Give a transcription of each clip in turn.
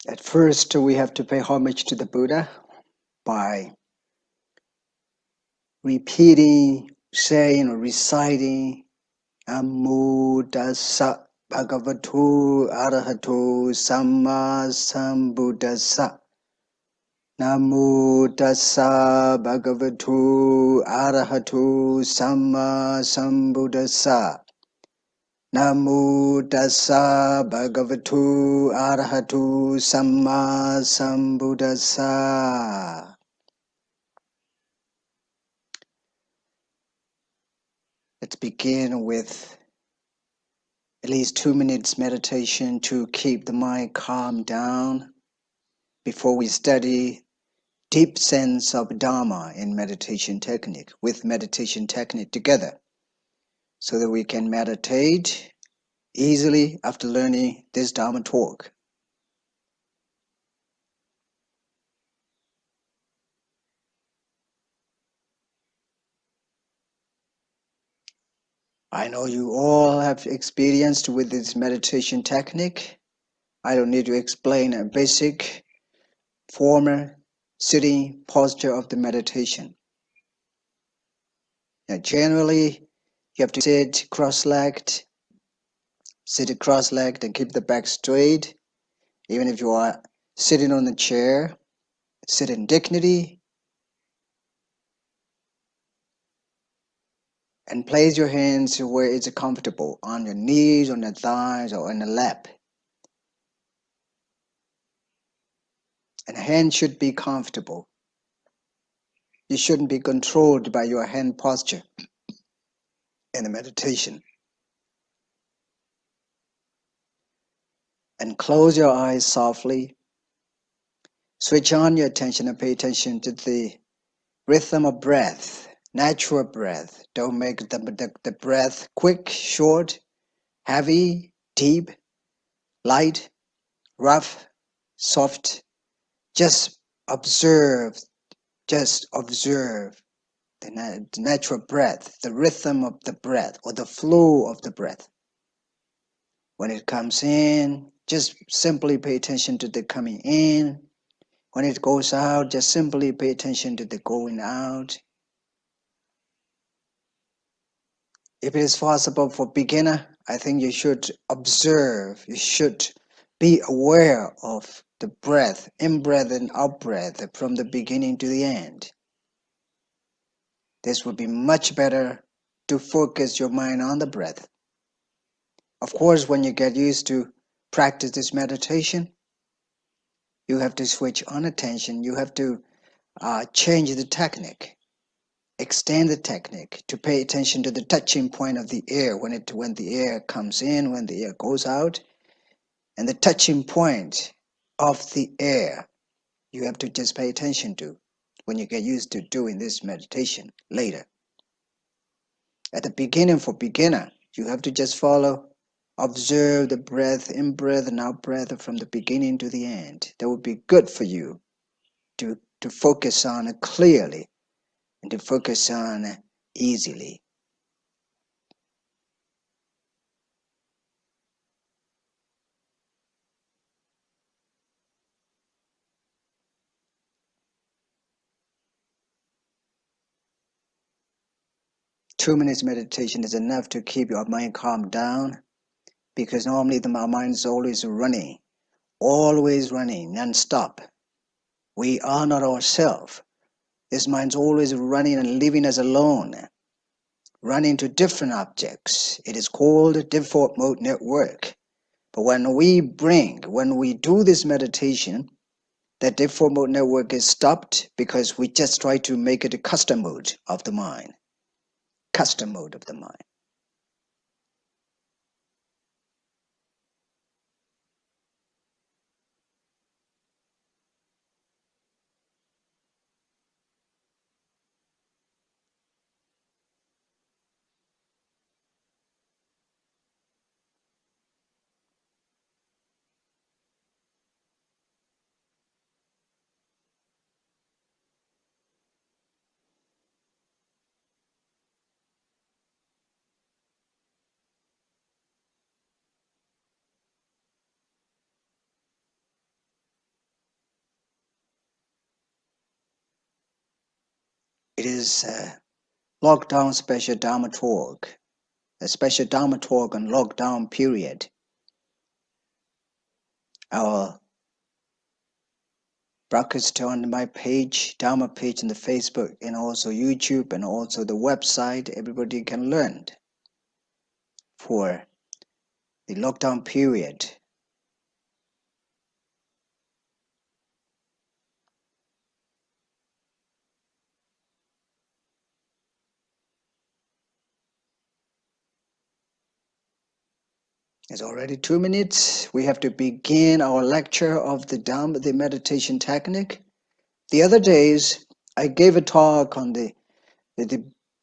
At first, we have to pay homage to the Buddha by repeating, saying, or reciting Namo Tassa Bhagavato Arahato Samma Sambuddhassa. Namo Tassa Bhagavato Arahato Samma Sambuddhassa. Namo Tassa Bhagavato Arahato Samma Sambuddhassa. Let's begin with at least 2 minutes meditation to keep the mind calm down before we study deep sense of Dharma in meditation technique, with meditation technique together, so that we can meditate easily after learning this Dharma talk. I know you all have experienced with this meditation technique. I don't need to explain a basic formal sitting posture of the meditation. Now, generally, you have to sit cross-legged and keep the back straight. Even if you are sitting on the chair, sit in dignity and place your hands where it's comfortable, on your knees, on the thighs, or on the lap. And hand should be comfortable. You shouldn't be controlled by your hand posture in the meditation. And close your eyes softly. Switch on your attention and pay attention to the rhythm of breath, natural breath. Don't make the breath quick, short, heavy, deep, light, rough, soft. Just observe the natural breath, the rhythm of the breath, or the flow of the breath. When it comes in, just simply pay attention to the coming in. When it goes out, just simply pay attention to the going out. If it is possible for beginner, I think you should observe, you should be aware of the breath, in-breath and out-breath from the beginning to the end. This would be much better to focus your mind on the breath. Of course, when you get used to practice this meditation, you have to switch on attention. You have to change the technique, extend the technique to pay attention to the touching point of the air when the air comes in, when the air goes out, and the touching point of the air. You have to just pay attention to when you get used to doing this meditation later. At the beginning, for beginner, you have to just observe the breath, in-breath and out-breath from the beginning to the end. That would be good for you to focus on clearly and to focus on easily. Two minutes meditation is enough to keep your mind calm down, because normally our mind is always running non-stop. We are not ourselves. This mind's always running and leaving us alone, running to different objects. It is called default mode network. But when we do this meditation, that default mode network is stopped, because we just try to make it a custom mode of the mind. Custom mode of the mind. It is a lockdown special Dharma talk, a special Dharma talk on lockdown period. Our broadcast on my page, Dharma page on the Facebook and also YouTube and also the website. Everybody can learn for the lockdown period. It's already 2 minutes. We have to begin our lecture of the Dhamma, the meditation technique. The other days, I gave a talk on the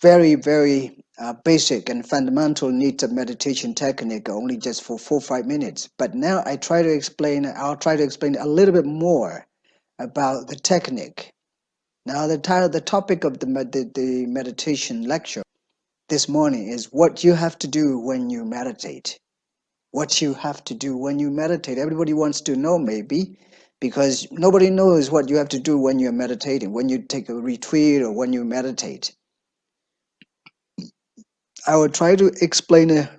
very, very basic and fundamental needs of meditation technique, only just for 4 or 5 minutes. But now I'll try to explain a little bit more about the technique. Now, the topic of the meditation lecture this morning is what you have to do when you meditate. What you have to do when you meditate. Everybody wants to know, maybe, because nobody knows what you have to do when you're meditating, when you take a retreat or when you meditate. I will try to explain a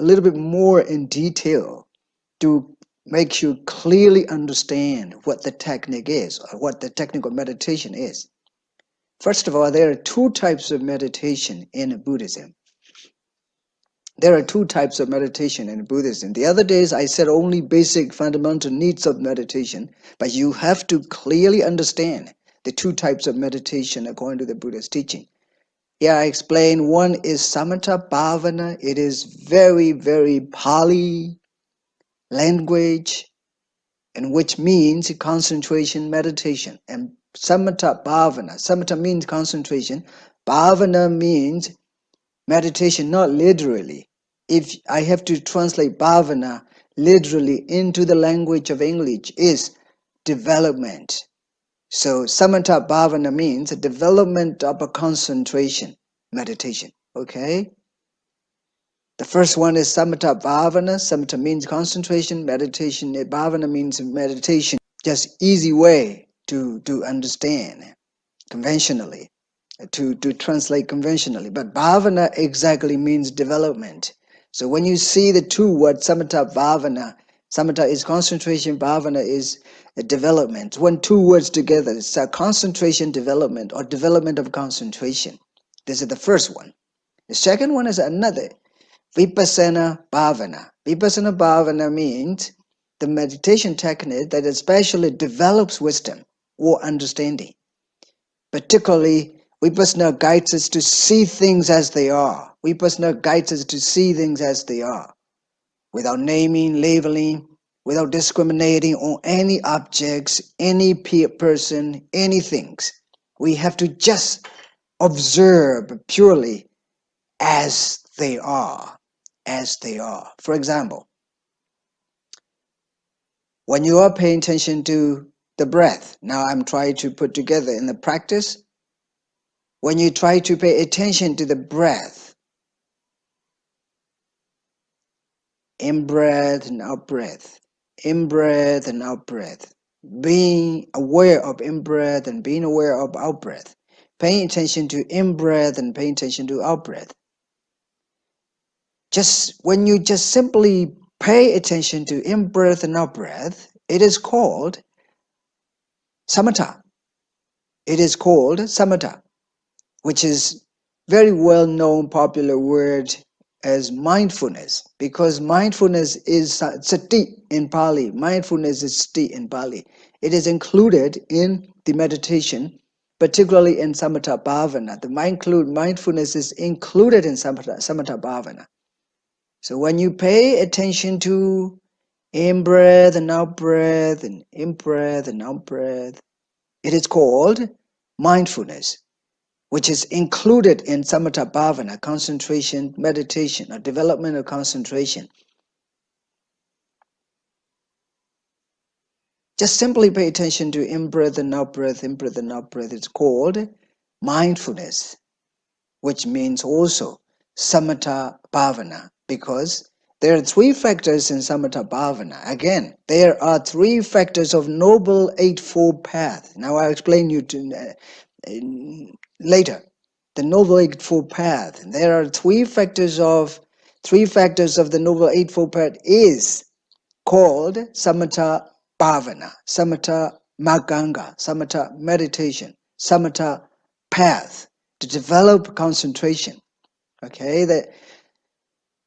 little bit more in detail to make you clearly understand what the technique is or what the technical meditation is. First of all, there are two types of meditation in Buddhism. There are two types of meditation in Buddhism. The other days I said only basic fundamental needs of meditation, but you have to clearly understand the two types of meditation according to the Buddha's teaching. Yeah, I explained one is Samatha Bhavana. It is very, very Pali language, and which means concentration meditation. And Samatha Bhavana. Samatha means concentration. Bhavana means meditation, not literally. If I have to translate bhavana literally into the language of English, is development. So samatha bhavana means a development of a concentration meditation. Okay? The first one is samatha bhavana. Samatha means concentration, meditation. Bhavana means meditation. Just easy way to understand conventionally. To translate conventionally. But bhavana exactly means development. So when you see the two words, samatha, bhavana, samatha is concentration, bhavana is development. When two words together, it's a concentration development or development of concentration. This is the first one. The second one is another, Vipassana bhavana. Vipassana bhavana means the meditation technique that especially develops wisdom or understanding. Particularly, Vipassana guides us to see things as they are. Vipassana guides us to see things as they are, without naming, labeling, without discriminating on any objects, any person, any things. We have to just observe purely as they are, as they are. For example, when you are paying attention to the breath, now I'm trying to put together in the practice. When you try to pay attention to the breath, in-breath and out-breath, in-breath and out-breath, being aware of in-breath and being aware of out-breath, paying attention to in-breath and paying attention to out-breath. Just when you just simply pay attention to in-breath and out-breath, it is called samatha. It is called samatha, which is very well-known popular word as mindfulness, because mindfulness is sati in Pali. Mindfulness is sati in Pali. It is included in the meditation, particularly in samatha bhavana. The mindfulness is included in samatha bhavana. So when you pay attention to in-breath and out-breath and in-breath and out-breath, it is called mindfulness, which is included in samatha bhavana, concentration, meditation, or development of concentration. Just simply pay attention to in-breath and out-breath, in-breath and out-breath. It's called mindfulness, which means also samatha bhavana, because there are three factors in samatha bhavana. Again, there are three factors of Noble Eightfold Path. Now I'll explain you to later. The Noble Eightfold Path. There are three factors of the Noble Eightfold Path is called Samatha Bhavana, Samatha Maganga, Samatha meditation, Samatha path to develop concentration. Okay, the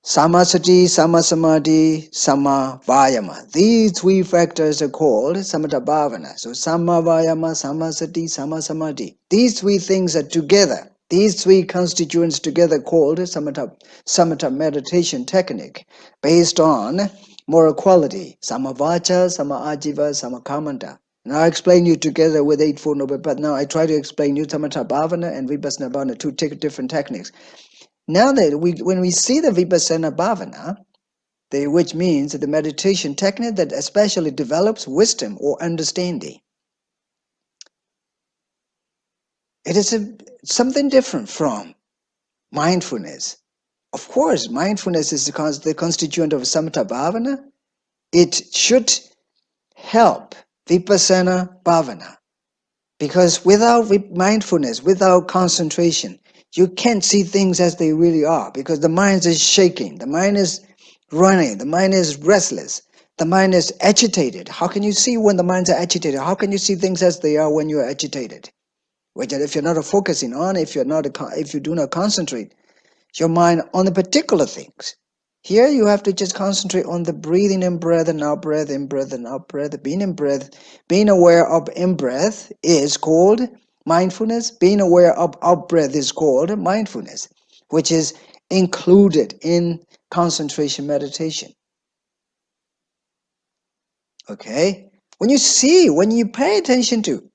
Samasati, Samasamadhi, Samavayama. These three factors are called Samatha Bhavana. So Samavayama, Samasati, Samasamadhi. These three things are together. These three constituents together called Samatha meditation technique based on moral quality. Samavacha, Samaajiva, Samakamanta. Now I explain you together with Eightfold Noble Path. Now I try to explain you Samatha Bhavana and Vipassana Bhavana, two different techniques. Now that when we see the Vipassana Bhavana, which means the meditation technique that especially develops wisdom or understanding, it is something different from mindfulness. Of course, mindfulness is the constituent of Samatha Bhavana. It should help Vipassana Bhavana. Because without mindfulness, without concentration, you can't see things as they really are because the mind is shaking, the mind is running, the mind is restless, the mind is agitated. How can you see when the minds are agitated? How can you see things as they are when you are agitated? Which if you're not focusing on, if you do not concentrate your mind on the particular things. Here you have to just concentrate on the breathing in breath and out breath, in breath and out breath, being in breath. Being aware of in breath is called mindfulness. Being aware of out breath is called mindfulness, which is included in concentration meditation. Okay? When you pay attention to,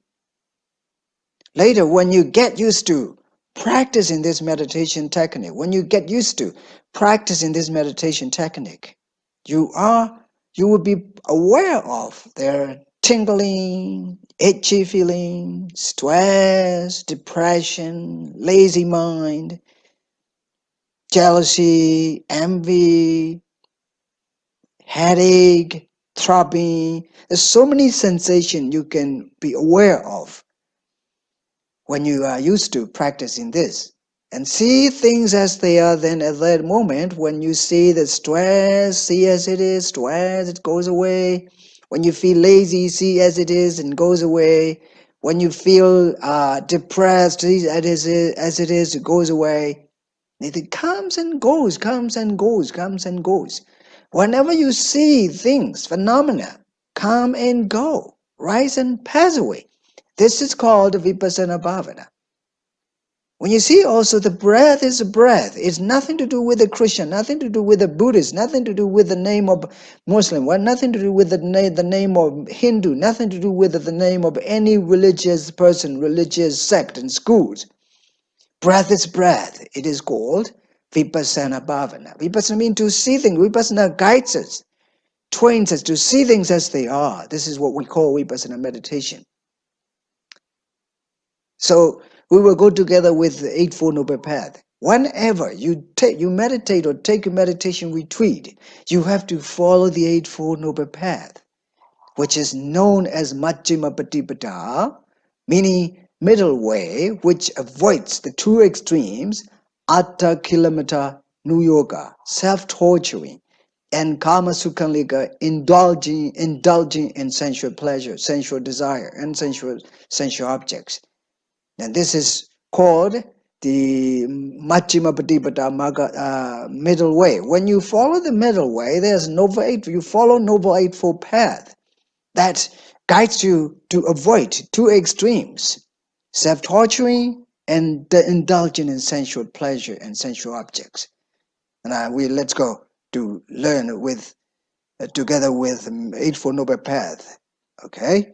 later when you get used to practicing this meditation technique, when you get used to practicing this meditation technique, you will be aware of their tingling, itchy feeling, stress, depression, lazy mind, jealousy, envy, headache, throbbing. There's so many sensations you can be aware of when you are used to practicing this. And see things as they are, then at that moment, when you see the stress, see as it is, stress, it goes away. When you feel lazy, see as it is and goes away. When you feel depressed, see as it is, it goes away. It comes and goes, comes and goes, comes and goes. Whenever you see things, phenomena, come and go, rise and pass away. This is called Vipassana Bhavana. When you see also the breath is a breath, it's nothing to do with the Christian, nothing to do with the Buddhist, nothing to do with the name of Muslim, nothing to do with the name of Hindu, nothing to do with the name of any religious person, religious sect and schools. Breath is breath. It is called Vipassana Bhavana. Vipassana means to see things. Vipassana guides us, trains us to see things as they are. This is what we call Vipassana meditation. So we will go together with the Eightfold Noble Path. Whenever you meditate or take a meditation retreat, you have to follow the Eightfold Noble Path, which is known as Majjhima Patipada, meaning middle way, which avoids the two extremes, Atta Kilometer Nu Yoga, self-torturing, and Kama Sukhalika, indulging in sensual pleasure, sensual desire, and sensual objects. And this is called the Majjhima Patipada middle way. When you follow the middle way, you follow Noble Eightfold Path that guides you to avoid two extremes, self-torturing and indulging in sensual pleasure and sensual objects. And let's go to learn with together with Eightfold Noble Path. Okay.